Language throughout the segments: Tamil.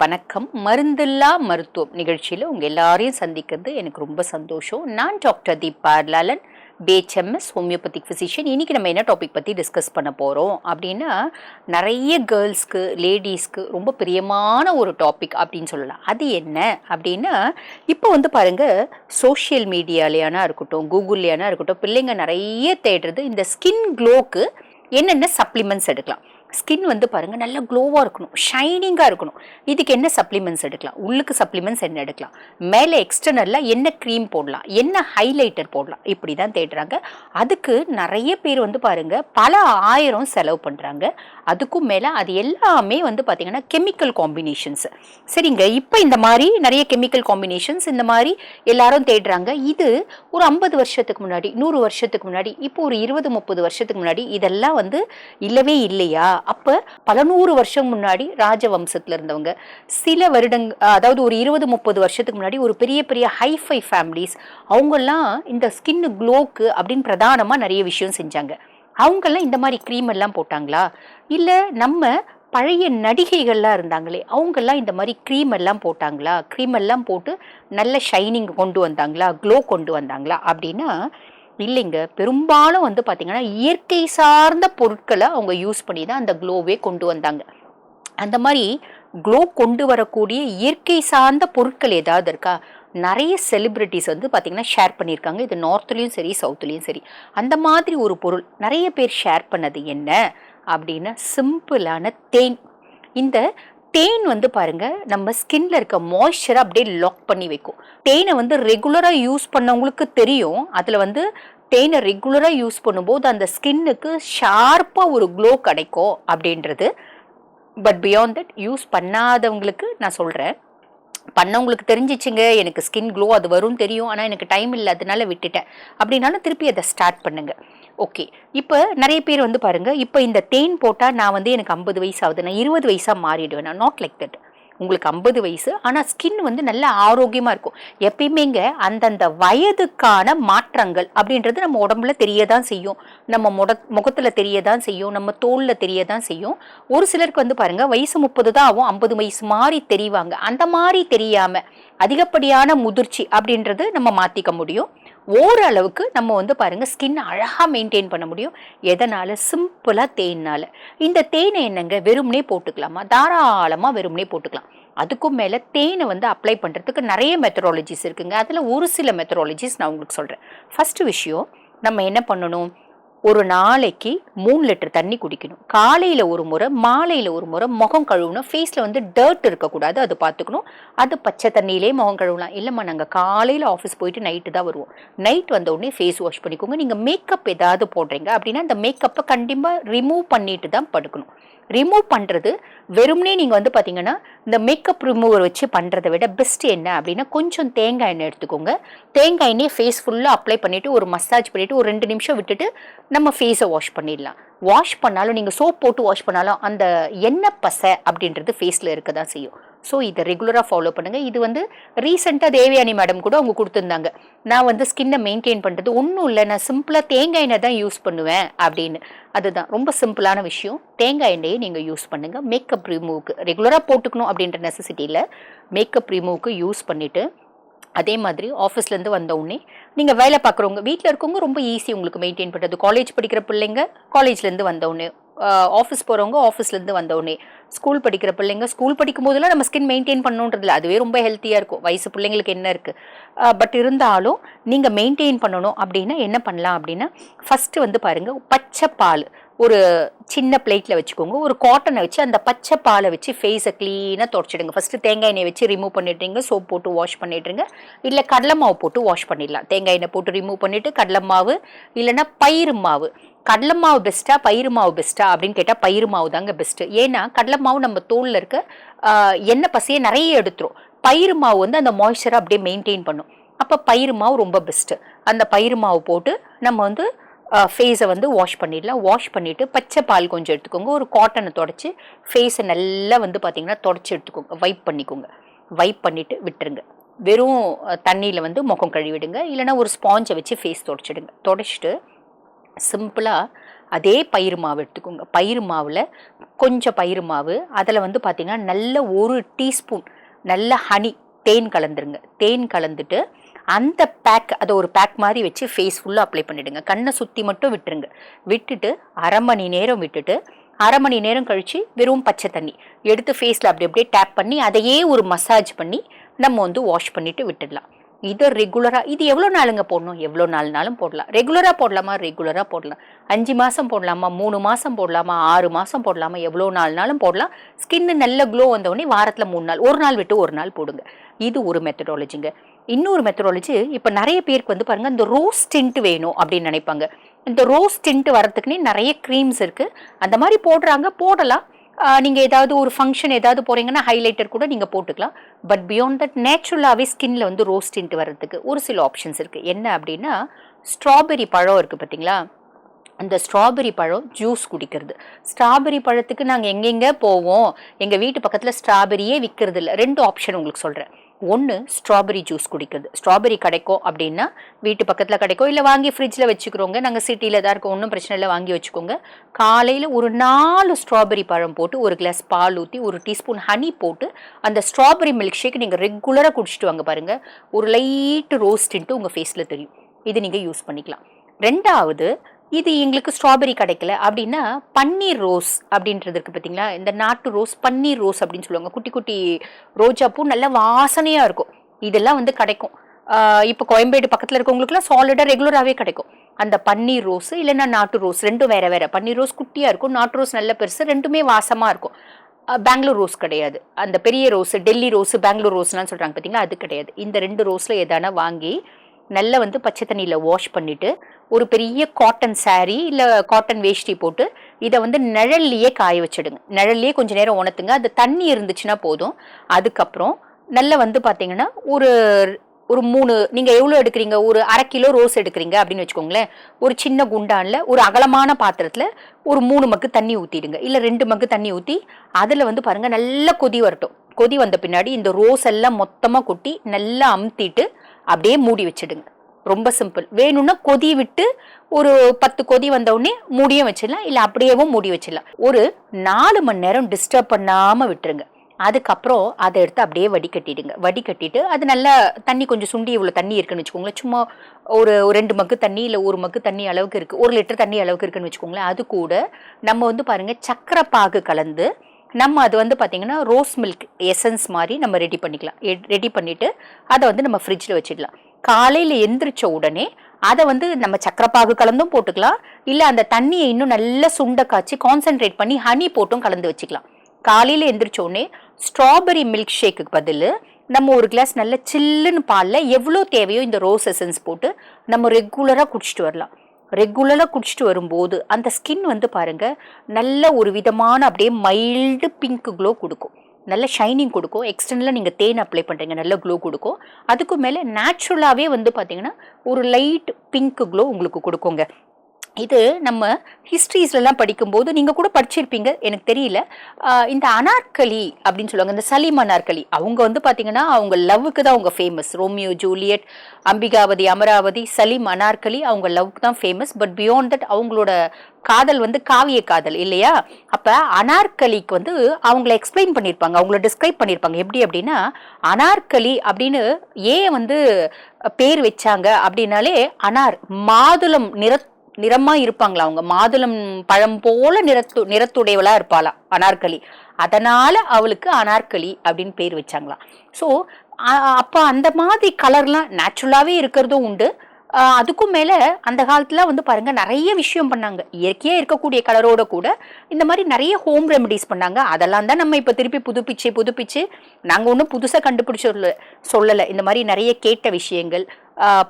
வணக்கம். மருந்தில்லா மருத்துவம் நிகழ்ச்சியில் உங்கள் எல்லாரையும் சந்திக்கிறது எனக்கு ரொம்ப சந்தோஷம். நான் doctor Deepa Lalan, BHMS homeopathic physician. இன்றைக்கி நம்ம என்ன டாபிக் பற்றி டிஸ்கஸ் பண்ண போகிறோம் அப்படின்னா, நிறைய கேர்ள்ஸ்க்கு லேடிஸ்க்கு ரொம்ப பிரியமான ஒரு டாபிக் அப்படின்னு சொல்லலாம். அது என்ன அப்படின்னா, இப்போ பாருங்கள், சோஷியல் மீடியாலையானா இருக்கட்டும், கூகுள்லையானா இருக்கட்டும், பிள்ளைங்க நிறைய தேடுறது இந்த ஸ்கின் க்ளோக்கு என்னென்ன சப்ளிமெண்ட்ஸ் எடுக்கலாம். ஸ்கின் பாருங்கள் நல்லா க்ளோவாக இருக்கணும், ஷைனிங்காக இருக்கணும். இதுக்கு என்ன சப்ளிமெண்ட்ஸ் எடுக்கலாம், உள்ளுக்கு சப்ளிமெண்ட்ஸ் என்ன எடுக்கலாம், மேலே எக்ஸ்டர்னலில் என்ன க்ரீம் போடலாம், என்ன ஹைலைட்டர் போடலாம், இப்படி தான் தேடுறாங்க. அதுக்கு நிறைய பேர் பாருங்கள் பல ஆயிரம் செலவு பண்ணுறாங்க. அதுக்கும் மேலே அது எல்லாமே பார்த்திங்கன்னா கெமிக்கல் காம்பினேஷன்ஸ். சரிங்க, இப்போ இந்த மாதிரி நிறைய கெமிக்கல் காம்பினேஷன்ஸ் இந்த மாதிரி எல்லாரும் தேடுறாங்க. இது ஒரு 50 வருஷத்துக்கு முன்னாடி, 100 வருஷத்துக்கு முன்னாடி, இப்போ ஒரு 20-30 வருஷத்துக்கு முன்னாடி இதெல்லாம் இல்லவே இல்லையா? அப்ப பல 100 வருஷம் முன்னாடி ராஜவம்சத்துல இருந்தவங்க, சில அதாவது ஒரு 20-30 வருஷத்துக்கு முன்னாடி ஒரு பெரிய பெரிய ஹைஃபை ஃபேமிலிஸ், அவங்கெல்லாம் இந்த ஸ்கின் க்ளோக்கு அப்படின்னு பிரதானமா நிறைய விஷயம் செஞ்சாங்க. அவங்கெல்லாம் இந்த மாதிரி க்ரீம் எல்லாம் போட்டாங்களா? இல்ல நம்ம பழைய நடிகைகள்லாம் இருந்தாங்களே, அவங்கெல்லாம் இந்த மாதிரி க்ரீம் எல்லாம் போட்டாங்களா? க்ரீம் எல்லாம் போட்டு நல்ல ஷைனிங் கொண்டு வந்தாங்களா, க்ளோ கொண்டு வந்தாங்களா அப்படின்னா இல்லைங்க. பெரும்பாலும் பார்த்தீங்கன்னா இயற்கை சார்ந்த பொருட்களை அவங்க யூஸ் பண்ணி தான் அந்த க்ளோவே கொண்டு வந்தாங்க. அந்த மாதிரி க்ளோ கொண்டு வரக்கூடிய இயற்கை சார்ந்த பொருட்கள் ஏதாவது இருக்கா? நிறைய செலிபிரிட்டிஸ் பார்த்தீங்கன்னா ஷேர் பண்ணியிருக்காங்க. இது நார்த்லேயும் சரி, சவுத்துலேயும் சரி. அந்த மாதிரி ஒரு பொருள் நிறைய பேர் ஷேர் பண்ணது என்ன அப்படின்னா, சிம்பிளான தேன். இந்த தேன் பாருங்க, நம்ம ஸ்கின்ல இருக்க மாய்ஸ்சரை அப்படியே லாக் பண்ணி வைக்கும். தேனை ரெகுலரா யூஸ் பண்ணவங்களுக்கு தெரியும். அதுல தேனை ரெகுலரா யூஸ் பண்ணும்போது அந்த ஸ்கின்னுக்கு ஷார்ப்பா ஒரு க்ளோ கிடைக்கும் அப்படின்றது. பட் பியாண்ட் தட் யூஸ் பண்ணாதவங்களுக்கு நான் சொல்றேன். பண்ணவங்களுக்கு தெரிஞ்சிச்சுங்க, எனக்கு ஸ்கின் க்ளோ அது வரும் தெரியும், ஆனால் எனக்கு டைம் இல்லை அதனால விட்டுட்டேன் அப்படின்னாலும் திருப்பி அதை ஸ்டார்ட் பண்ணுங்க. ஓகே, இப்போ நிறைய பேர் பாருங்க, இப்போ இந்த தேன் போட்டால் நான் எனக்கு 50 வயசு ஆகுது, நான் 20 வயசாக மாறிடுவேன். நான் நாட் லைக் தட். உங்களுக்கு 50 வயசு, ஆனால் ஸ்கின் நல்ல ஆரோக்கியமாக இருக்கும். எப்பயுமேங்க அந்தந்த வயதுக்கான மாற்றங்கள் அப்படின்றது நம்ம உடம்புல தெரியதான் செய்யும், நம்ம முகத்தில் தெரியதான் செய்யும், நம்ம தோலில் தெரியதான் செய்யும். ஒரு சிலருக்கு பாருங்க வயசு 30 தான் ஆகும், 50 வயசு மாதிரி தெரிவாங்க. அந்த மாதிரி தெரியாம அதிகப்படியான முதிர்ச்சி அப்படின்றது நம்ம மாற்றிக்க முடியும். ஓரளவுக்கு நம்ம பாருங்க ஸ்கின் அழகாக மெயின்டைன் பண்ண முடியும். எதனால? சிம்பிளாக தேன்னால. இந்த தேனை என்னங்க வெறும்னே போட்டுக்கலாமா? தாராளமாக வெறும்னே போட்டுக்கலாம். அதுக்கும் மேலே தேனை அப்ளை பண்ணுறதுக்கு நிறைய மெத்தடாலஜிஸ் இருக்குங்க. அதில் ஒரு சில மெத்தடாலஜிஸ் நான் உங்களுக்கு சொல்கிறேன். ஃபர்ஸ்ட் விஷயம், நம்ம என்ன பண்ணணும், ஒரு நாளைக்கு 3 லிட்டர் தண்ணி குடிக்கணும். காலையில் ஒரு முறை, மாலையில் ஒரு முறை முகம் கழுவணும். ஃபேஸில் டர்ட் இருக்கக்கூடாது, அது பார்த்துக்கணும். அது பச்சை தண்ணியிலே முகம் கழுவலாம். இல்லைம்மா நாங்கள் காலையில் ஆஃபீஸ் போயிட்டு நைட்டு தான் வருவோம், நைட் வந்த உடனே ஃபேஸ் வாஷ் பண்ணிக்கோங்க. நீங்கள் மேக்கப் ஏதாவது போடுறீங்க அப்படின்னா அந்த மேக்கப்பை கண்டிப்பாக ரிமூவ் பண்ணிட்டு தான் படுக்கணும். ரிமூவ் பண்ணுறது வெறும்னே நீங்கள் பார்த்தீங்கன்னா இந்த மேக்கப் ரிமூவர் வச்சு பண்ணுறதை விட பெஸ்ட் என்ன அப்படின்னா, கொஞ்சம் தேங்காய் எண்ணெய் எடுத்துக்கோங்க. தேங்காய் எண்ணெய் ஃபேஸ் ஃபுல்லாக அப்ளை பண்ணிவிட்டு ஒரு மசாஜ் பண்ணிவிட்டு ஒரு 2 நிமிஷம் விட்டுட்டு நம்ம ஃபேஸை வாஷ் பண்ணிடலாம். வாஷ் பண்ணாலும் நீங்கள் சோப் போட்டு வாஷ் பண்ணாலும் அந்த எண்ணெய் பசை அப்படின்றது ஃபேஸில் இருக்க தான் செய்யும். ஸோ இதை ரெகுலராக ஃபாலோ பண்ணுங்கள். இது ரீசெண்டாக தேவயானி மேடம் கூட அவங்க கொடுத்துருந்தாங்க. நான் ஸ்கின்னை மெயின்டைன் பண்ணுறது ஒன்றும் இல்லை, நான் சிம்பிளாக தேங்காய் எண்ணெய் தான் யூஸ் பண்ணுவேன் அப்படின்னு. அதுதான் ரொம்ப சிம்பிளான விஷயம். தேங்காய் எண்ணெயை நீங்கள் யூஸ் பண்ணுங்கள். மேக்கப் ரிமூவுக்கு ரெகுலராக போட்டுக்கணும் அப்படின்ற நெசசிட்டியில் மேக்கப் ரிமூவுக்கு யூஸ் பண்ணிவிட்டு, அதே மாதிரி ஆஃபீஸ்லேருந்து வந்த உடனே நீங்கள் வேலை பார்க்குறவங்க, வீட்டில் இருக்கவங்க ரொம்ப ஈஸி உங்களுக்கு மெயின்டைன் பண்ணுறது. காலேஜ் படிக்கிற பிள்ளைங்க காலேஜ்லேருந்து வந்த உடனே, ஆஃபீஸ் போகிறவங்க ஆஃபீஸ்லேருந்து வந்த உடனே, ஸ்கூல் படிக்கிற பிள்ளைங்க ஸ்கூல் படிக்கும் போதெல்லாம் நம்ம ஸ்கின் மெயின்டைன் பண்ணணுன்றதில்ல, அதுவே ரொம்ப ஹெல்த்தியாக இருக்கும். வயசு பிள்ளைங்களுக்கு என்ன இருக்குது, பட் இருந்தாலும் நீங்கள் மெயின்டைன் பண்ணணும் அப்படின்னா என்ன பண்ணலாம் அப்படின்னா, ஃபஸ்ட்டு பாருங்கள், பச்சை பால் ஒரு சின்ன பிளேட்டில் வச்சுக்கோங்க. ஒரு காட்டனை வச்சு அந்த பச்சை பாலை வச்சு ஃபேஸை க்ளீனாக தொடச்சிடுங்க. ஃபஸ்ட்டு தேங்காய் எண்ணெய் வச்சு ரிமூவ் பண்ணிடுறீங்க, சோப் போட்டு வாஷ் பண்ணிடுறீங்க. இல்லை கடலை மாவு போட்டு வாஷ் பண்ணிடலாம். தேங்காய் எண்ணெய் போட்டு ரிமூவ் பண்ணிவிட்டு கடலை மாவு இல்லைன்னா பயிறு மாவு. கடலை மாவு பெஸ்ட்டா பயிறு மாவு பெஸ்ட்டா அப்படின்னு கேட்டால் பயிறு மாவு தாங்க பெஸ்ட்டு. ஏன்னா கடலை மாவு நம்ம தோலில் இருக்க எண்ணெய் பசையை நிறைய எடுத்துரும். பயிறு மாவு அந்த மாய்ஸ்சரை அப்படியே மெயின்டைன் பண்ணும். அப்போ பயிறு மாவு ரொம்ப பெஸ்ட்டு. அந்த பயிறு மாவு போட்டு நம்ம ஃபேஸை வாஷ் பண்ணிடலாம். வாஷ் பண்ணிவிட்டு பச்சை பால் கொஞ்சம் எடுத்துக்கோங்க. ஒரு காட்டனை தொடச்சி ஃபேஸை நல்லா பார்த்தீங்கன்னா தொடச்சி எடுத்துக்கோங்க. வைப் பண்ணிக்கோங்க. வைப் பண்ணிவிட்டு விட்டுருங்க. வெறும் தண்ணியில் முகம் கழுவிடுங்க. இல்லைனா ஒரு ஸ்பாஞ்சை வச்சு ஃபேஸ் தொடச்சிடுங்க. தொடச்சிட்டு சிம்பிளாக அதே பயிறு மாவு எடுத்துக்கோங்க. பயிறு மாவில் கொஞ்சம் பயிறு மாவு, அதில் வந்து பார்த்திங்கன்னா நல்ல 1 டீஸ்பூன் நல்ல ஹனி தேன் கலந்துருங்க. தேன் கலந்துட்டு அந்த பேக், அதை ஒரு பேக் மாதிரி வச்சு ஃபேஸ் ஃபுல்லாக அப்ளை பண்ணிவிடுங்க. கண்ணை சுற்றி மட்டும் விட்டுருங்க. விட்டுட்டு அரை மணி நேரம் விட்டுட்டு அரை மணி நேரம் கழித்து வெறும் பச்சை தண்ணி எடுத்து ஃபேஸில் அப்படி அப்படியே டேப் பண்ணி அதையே ஒரு மசாஜ் பண்ணி நம்ம வந்து வாஷ் பண்ணிவிட்டு விட்டுடலாம். இதை ரெகுலராக, இது எவ்வளோ நாளுங்க போடணும்? எவ்வளோ நாள்னாலும் போடலாம். ரெகுலராக போடலாமா? ரெகுலராக போடலாம். 5 மாதம் போடலாமா? 3 மாதம் போடலாமா? 6 மாதம் போடலாமா? எவ்வளோ நாள்னாலும் போடலாம். ஸ்கின்னு நல்ல க்ளோ வந்தோடனே வாரத்தில் 3 நாள், ஒரு நாள் விட்டு ஒரு நாள் போடுங்க. இது ஒரு மெத்தடாலஜிங்க. இன்னொரு மெத்தடாலஜி, இப்போ நிறைய பேருக்கு வந்து பாருங்கள் இந்த ரோஸ் டிண்ட் வேணும் அப்படின்னு நினைப்பாங்க. இந்த ரோஸ் டிண்ட் வரத்துக்குன்னே நிறைய க்ரீம்ஸ் இருக்குது. அந்த மாதிரி போடுறாங்க, போடலாம். நீங்கள் ஏதாவது ஒரு ஃபங்க்ஷன் ஏதாவது போகிறீங்கன்னா ஹைலைட்டர் கூட நீங்கள் போட்டுக்கலாம். பட் பியாண்ட் தட் நேச்சுரலாகவே ஸ்கின்ல வந்து ரோஸ் டிண்ட் வர்றதுக்கு ஒரு சில ஆப்ஷன்ஸ் இருக்குது. என்ன அப்படின்னா, ஸ்ட்ராபெரி பழம் இருக்குது பார்த்தீங்களா, அந்த ஸ்ட்ராபெரி பழம் ஜூஸ் குடிக்கிறது. ஸ்ட்ராபெரி பழத்துக்கு நாங்கள் எங்கெங்கே போவோம், எங்கள் வீட்டு பக்கத்தில் ஸ்ட்ராபெரியே விற்கிறது இல்லை. 2 ஆப்ஷன் உங்களுக்கு சொல்கிறேன். ஒன்று, ஸ்ட்ராபெரி ஜூஸ் குடிக்கிறது. ஸ்ட்ராபெரி கிடைக்கும் அப்படின்னா வீட்டு பக்கத்தில் கிடைக்கும், இல்லை வாங்கி ஃப்ரிட்ஜில் வச்சுக்கிறோங்க. நாங்கள் சிட்டியில் தான் இருக்கோம், ஒன்றும் பிரச்சனை இல்லை, வாங்கி வச்சுக்கோங்க. காலையில் ஒரு 4 ஸ்ட்ராபெரி பழம் போட்டு 1 கிளாஸ் பால் ஊற்றி 1 டீஸ்பூன் ஹனி போட்டு அந்த ஸ்ட்ராபெரி மில்க் ஷேக் நீங்கள் ரெகுலராக குடிச்சிட்டு வாங்க பாருங்கள், ஒரு லைட்டு ரோஸ்டின்ட்டு உங்கள் ஃபேஸில் தெரியும். இது நீங்கள் யூஸ் பண்ணிக்கலாம். 2வது, இது எங்களுக்கு ஸ்ட்ராபெரி கிடைக்கல அப்படின்னா பன்னீர் ரோஸ் அப்படின்றது இருக்குது பார்த்தீங்களா, இந்த நாட்டு ரோஸ், பன்னீர் ரோஸ் அப்படின்னு சொல்லுவாங்க. குட்டி குட்டி ரோஜா பூ நல்ல வாசனையாக இருக்கும். இதெல்லாம் வந்து கிடைக்கும். இப்போ கோயம்பேடு பக்கத்தில் இருக்கவங்களுக்குலாம் சாலிடாக ரெகுலராகவே கிடைக்கும். அந்த பன்னீர் ரோஸு இல்லைன்னா நாட்டு ரோஸ், 2ம் வேறு வேறு. பன்னீர் ரோஸ் குட்டியாக இருக்கும், நாட்டு ரோஸ் நல்ல பெருசு, 2மே வாசமாக இருக்கும். பெங்களூர் ரோஸ் கிடையாது. அந்த பெரிய ரோஸு, டெல்லி ரோஸு, பெங்களூர் ரோஸ்லாம் சொல்கிறாங்க பார்த்தீங்களா, அது கிடையாது. இந்த 2 ரோஸில் எதானா வாங்கி நல்லா வந்து பச்சை தண்ணியில் வாஷ் பண்ணிவிட்டு ஒரு பெரிய காட்டன் சாரீ இல்லை காட்டன் வேஷ்டி போட்டு இதை வந்து நிழல்லையே காய வச்சுடுங்க. நிழல்லையே கொஞ்சம் நேரம் உணர்த்துங்க. அது தண்ணி இருந்துச்சுன்னா போதும். அதுக்கப்புறம் நல்லா வந்து பார்த்தீங்கன்னா ஒரு 3, நீங்கள் எவ்வளோ எடுக்கிறீங்க, ஒரு 1/2 கிலோ ரோஸ் எடுக்கிறீங்க அப்படின்னு வச்சுக்கோங்களேன். ஒரு சின்ன குண்டானில் ஒரு அகலமான பாத்திரத்தில் ஒரு 3 மக்கு தண்ணி ஊற்றிடுங்க, இல்லை 2 மக்கு தண்ணி ஊற்றி அதில் வந்து பாருங்கள் நல்லா கொதி வரட்டும். கொதி வந்த பின்னாடி இந்த ரோஸ் எல்லாம் மொத்தமாக கொட்டி நல்லா அமுத்திட்டு அப்படியே மூடி வச்சிடுங்க. ரொம்ப சிம்பிள். வேணும்னா கொதி விட்டு ஒரு 10 கொதி வந்தவுடனே மூடியும் வச்சிடலாம், இல்லை அப்படியேவும் மூடி வச்சிடலாம். ஒரு 4 மணி நேரம் டிஸ்டர்ப் பண்ணாமல் விட்டுருங்க. அதுக்கப்புறம் அதை எடுத்து அப்படியே வடிகட்டிடுங்க. வடிகட்டிட்டு அது நல்லா தண்ணி கொஞ்சம் சுண்டி, இவ்வளோ தண்ணி இருக்குன்னு வச்சுக்கோங்களேன். சும்மா ஒரு 2 மக்கு தண்ணி இல்லை 1 மக்கு தண்ணி அளவுக்கு இருக்குது, 1 லிட்டர் தண்ணி அளவுக்கு இருக்குன்னு வச்சுக்கோங்களேன். அது கூட நம்ம வந்து பாருங்கள் சக்கரை பாகு கலந்து நம்ம அது வந்து பார்த்திங்கன்னா ரோஸ் மில்க் எசன்ஸ் மாதிரி நம்ம ரெடி பண்ணிக்கலாம். ரெடி பண்ணிவிட்டு அதை வந்து நம்ம ஃப்ரிட்ஜில் வச்சிடலாம். காலையில் எந்திரிச்ச உடனே அதை வந்து நம்ம சக்கரைப்பாகு கலந்தும் போட்டுக்கலாம், இல்லை அந்த தண்ணியை இன்னும் நல்லா சுண்ட காய்ச்சி கான்சென்ட்ரேட் பண்ணி ஹனி போட்டும் கலந்து வச்சுக்கலாம். காலையில் எந்திரிச்ச உடனே ஸ்ட்ராபெரி மில்க் ஷேக்குக்கு பதில் நம்ம 1 கிளாஸ் நல்ல சில்லுன்னு பாலில் எவ்வளோ தேவையோ இந்த ரோஸ் எசன்ஸ் போட்டு நம்ம ரெகுலராக குடிச்சிட்டு வரலாம். ரெகுலராக குடிச்சிட்டு வரும்போது அந்த ஸ்கின் வந்து பாருங்கள் நல்ல ஒரு விதமான அப்படியே மைல்டு பிங்க் க்ளோ கொடுக்கும், நல்ல ஷைனிங் கொடுக்கும். எக்ஸ்டர்னலாக நீங்கள் தேன் அப்ளை பண்ணுறீங்க, நல்ல க்ளோ கொடுக்கும். அதுக்கு மேலே நேச்சுரலாகவே வந்து பார்த்தீங்கன்னா ஒரு லைட் பிங்க் க்ளோ உங்களுக்கு கொடுக்குங்க. இது நம்ம ஹிஸ்ட்ரிஸ்லாம் படிக்கும்போது நீங்கள் கூட படிச்சிருப்பீங்க, எனக்கு தெரியல. இந்த அனார்கலி அப்படின்னு சொல்லுவாங்க, இந்த சலீம் அனார்கலி. அவங்க வந்து பார்த்தீங்கன்னா அவங்க லவ்வுக்கு தான் அவங்க famous. Romeo Juliet, Ambikavathi, Amaravathi, Salim Anarkali அவங்க லவ்வுக்கு தான் ஃபேமஸ். பட் பியாண்ட் தட் அவங்களோட காதல் வந்து காவிய காதல் இல்லையா. அப்போ அனார்கலிக்கு வந்து அவங்கள எக்ஸ்பிளைன் பண்ணியிருப்பாங்க, அவங்கள டிஸ்கிரைப் பண்ணியிருப்பாங்க. எப்படி அப்படின்னா, அனார்கலி அப்படின்னு ஏன் வந்து பேர் வச்சாங்க அப்படின்னாலே, அனார் மாதுளம் நிறமா இருப்பாங்களா, அவங்க மாதுளம் பழம் போல நிறத்துடையவளா இருப்பாளாம் அனார்கலி. அதனால அவளுக்கு அனார்கலி அப்படின்னு பேர் வச்சாங்களாம். ஸோ அப்போ அந்த மாதிரி கலர்லாம் நேச்சுரலாகவே இருக்கிறதும் உண்டு. அதுக்கும் மேலே அந்த காலத்துல வந்து பாருங்க நிறைய விஷயம் பண்ணாங்க. இயற்கையாக இருக்கக்கூடிய கலரோட கூட இந்த மாதிரி நிறைய ஹோம் ரெமெடிஸ் பண்ணாங்க. அதெல்லாம் தான் நம்ம இப்போ திருப்பி புதுப்பிச்சு நாங்கள் ஒன்றும் புதுசாக கண்டுபிடிச்சு சொல்லலை. இந்த மாதிரி நிறைய கேட்ட விஷயங்கள்,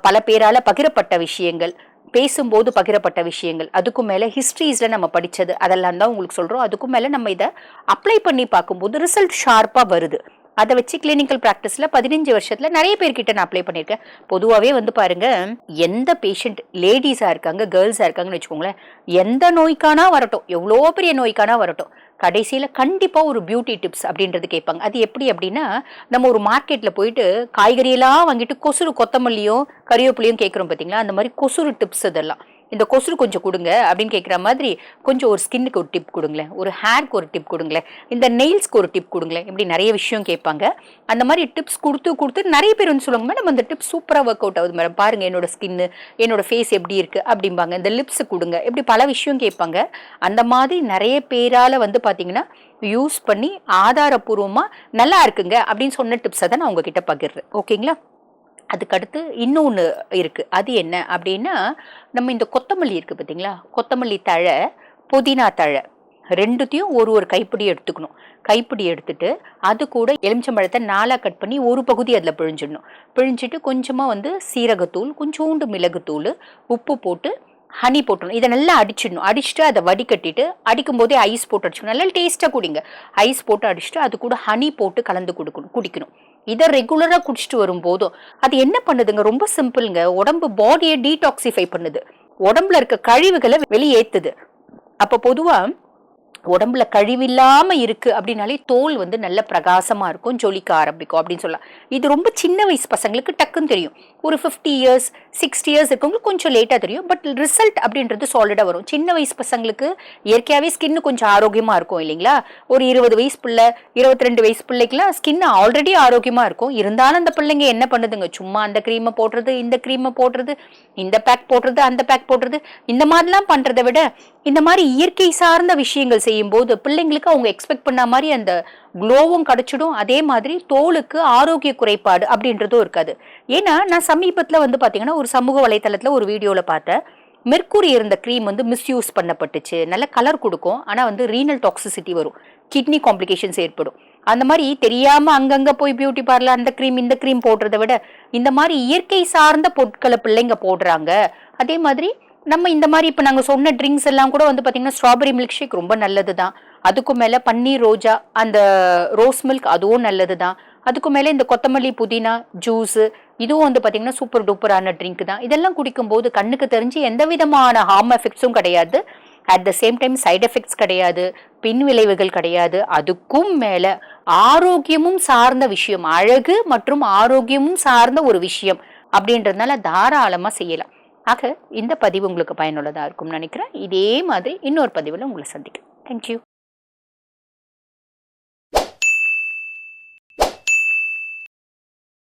பல பேரால் பகிரப்பட்ட விஷயங்கள், பேசும்போது பகிரப்பட்ட விஷயங்கள், அதுக்கும் மேலே ஹிஸ்ட்ரிஸில் நம்ம படித்தது, அதெல்லாம் தான் உங்களுக்கு சொல்கிறோம். அதுக்கும் மேலே நம்ம இதை அப்ளை பண்ணி பார்க்கும்போது ரிசல்ட் ஷார்ப்பாக வருது. அதை வச்சு கிளினிக்கல் ப்ராக்டிஸில் 15 வருஷத்தில் நிறைய பேர்கிட்ட நான் அப்ளை பண்ணியிருக்கேன். பொதுவாகவே வந்து பாருங்கள், எந்த பேஷண்ட் லேடிஸாக இருக்காங்க, கேர்ள்ஸாக இருக்காங்கன்னு வச்சுக்கோங்களேன், எந்த நோய்க்கானா வரட்டும், எவ்வளோ பெரிய நோய்க்கானா வரட்டும், கடைசியில் கண்டிப்பாக ஒரு பியூட்டி டிப்ஸ் அப்படின்றது கேட்பாங்க. அது எப்படி அப்படின்னா, நம்ம ஒரு மார்க்கெட்டில் போயிட்டு காய்கறியெல்லாம் வாங்கிட்டு கொத்தமல்லியும் கறிவேப்பிலையும் கேட்குறோம் பார்த்தீங்களா, அந்த மாதிரி கொசுறு டிப்ஸ் இதெல்லாம். இந்த கொசுறு கொஞ்சம் கொடுங்க அப்படின்னு கேட்குற மாதிரி கொஞ்சம் ஒரு ஸ்கின்னுக்கு ஒரு டிப் கொடுங்களேன், ஒரு ஹேருக்கு ஒரு டிப் கொடுங்களேன், இந்த நெயில்ஸ்க்கு ஒரு டிப் கொடுங்களேன், இப்படி நிறைய விஷயம் கேட்பாங்க. அந்த மாதிரி டிப்ஸ் கொடுத்து நிறைய பேர் வந்து சொல்லுவாங்க, மேடம் அந்த டிப்ஸ் சூப்பராக ஒர்க் அவுட் ஆகுது மேடம், பாருங்க என்னோட ஸ்கின்னு என்னோட ஃபேஸ் எப்படி இருக்குது அப்படிம்பாங்க, இந்த லிப்ஸ் கொடுங்க, இப்படி பல விஷயம் கேட்பாங்க. அந்த மாதிரி நிறைய பேரால் வந்து பார்த்தீங்கன்னா யூஸ் பண்ணி ஆதாரப்பூர்வமாக நல்லா இருக்குங்க அப்படின்னு சொன்ன டிப்ஸை தான் நான் உங்ககிட்ட பகிர்றேன். ஓகேங்களா? அதுக்கடுத்து இன்னொன்று இருக்குது. அது என்ன அப்படின்னா, நம்ம இந்த கொத்தமல்லி இருக்குது பார்த்தீங்களா, கொத்தமல்லி தழை, புதினா தழை, ரெண்டுத்தையும் ஒரு ஒரு கைப்பிடி எடுத்துக்கணும். கைப்பிடி எடுத்துட்டு அது கூட எலுமிச்சம்பழத்தை 4 கட் பண்ணி ஒரு பகுதி அதில் பிழிஞ்சிடணும். பிழிஞ்சிட்டு கொஞ்சமாக வந்து சீரகத்தூள், கொஞ்சோண்டு மிளகுத்தூள், உப்பு போட்டு ஹனி போட்டுணும். இதை நல்லா அடிச்சிடணும். அடிச்சுட்டு அதை வடிகட்டிட்டு அடிக்கும் போதே ஐஸ் போட்டு அடிச்சுக்கணும். நல்லா டேஸ்ட்டாக குடிங்க. ஐஸ் போட்டு அடிச்சுட்டு அது கூட ஹனி போட்டு கலந்து குடிக்கணும். இதை ரெகுலராக குடிச்சிட்டு வரும்போதும் அது என்ன பண்ணுதுங்க, ரொம்ப சிம்பிளுங்க, உடம்பு பாடியை டீடாக்சிஃபை பண்ணுது, உடம்புல இருக்க கழிவுகளை வெளியேற்றுது. அப்போ பொதுவாக உடம்புல கழிவில்லாம இருக்கு அப்படின்னாலே தோல் வந்து நல்ல பிரகாசமா இருக்கும், ஜொலிக்க ஆரம்பிக்கும் அப்படின்னு சொல்லலாம். இது ரொம்ப சின்ன வயசு பசங்களுக்கு டக்குன்னு தெரியும். ஒரு 50 இயர்ஸ் 60 இயர்ஸ் இருக்கவங்களுக்கு கொஞ்சம் லேட்டா தெரியும். பட் ரிசல்ட் அப்படின்றது சாலிடா வரும். சின்ன வயசு பசங்களுக்கு இயற்கையாவே ஸ்கின் கொஞ்சம் ஆரோக்கியமா இருக்கும் இல்லைங்களா? ஒரு 20 வயசு பிள்ளை 22 வயசு பிள்ளைக்குலாம் ஸ்கின் ஆல்ரெடி ஆரோக்கியமா இருக்கும். இருந்தாலும் அந்த பிள்ளைங்க என்ன பண்ணுதுங்க, சும்மா அந்த க்ரீமை போடுறது, இந்த க்ரீமை போடுறது, இந்த பேக் போடுறது, அந்த பேக் போடுறது, இந்த மாதிரிலாம் பண்றதை விட இந்த மாதிரி இயற்கை சார்ந்த விஷயங்கள் செய்யும் போது பிள்ளைங்களுக்கு அவங்க எக்ஸ்பெக்ட் பண்ண மாதிரி அந்த க்ளோவும் கிடைச்சிடும். அதே மாதிரி தோலுக்கு ஆரோக்கிய குறைபாடு அப்படின்றதும் இருக்காது. ஏன்னா நான் சமீபத்தில் வந்து பார்த்தீங்கன்னா ஒரு சமூக வலைத்தளத்தில் ஒரு வீடியோவில் பார்த்தேன், மெர்க்குரி இருந்த க்ரீம் வந்து மிஸ்யூஸ் பண்ணப்பட்டுச்சு. நல்ல கலர் கொடுக்கும், ஆனால் வந்து ரீனல் டாக்ஸிசிட்டி வரும், கிட்னி காம்ப்ளிகேஷன்ஸ் ஏற்படும். அந்த மாதிரி தெரியாமல் அங்கங்கே போய் பியூட்டி பார்லர் அந்த க்ரீம் இந்த க்ரீம் போடுறத விட இந்த மாதிரி இயற்கை சார்ந்த பொருட்களை பிள்ளைங்க போடுறாங்க. அதே மாதிரி நம்ம இந்த மாதிரி இப்போ நாங்கள் சொன்ன ட்ரிங்க்ஸ் எல்லாம் கூட வந்து பார்த்தீங்கன்னா ஸ்ட்ராபெரி மில்க் ஷேக் ரொம்ப நல்லது தான். அதுக்கும் மேலே பன்னீர் ரோஜா அந்த ரோஸ் மில்க் அதுவும் நல்லது தான். அதுக்கும் மேலே இந்த கொத்தமல்லி புதினா ஜூஸு இதுவும் வந்து பார்த்தீங்கன்னா சூப்பர் டூப்பரான ட்ரிங்க் தான். இதெல்லாம் குடிக்கும்போது கண்ணுக்கு தெரிஞ்சு எந்த விதமான ஹார்ம் எஃபெக்ட்ஸும் கிடையாது. At the same time side effects கிடையாது, பின் விளைவுகள் கிடையாது. அதுக்கும் மேலே ஆரோக்கியமும் சார்ந்த விஷயம், அழகு மற்றும் ஆரோக்கியமும் சார்ந்த ஒரு விஷயம் அப்படின்றதுனால தாராளமாக செய்யலாம். ஆக இந்த பதிவு உங்களுக்கு பயனுள்ளதாக இருக்கும்னு நினைக்கிறேன். இதே மாதிரி இன்னொரு பதிவில் உங்களை சந்திக்கிறேன். தேங்க்யூ.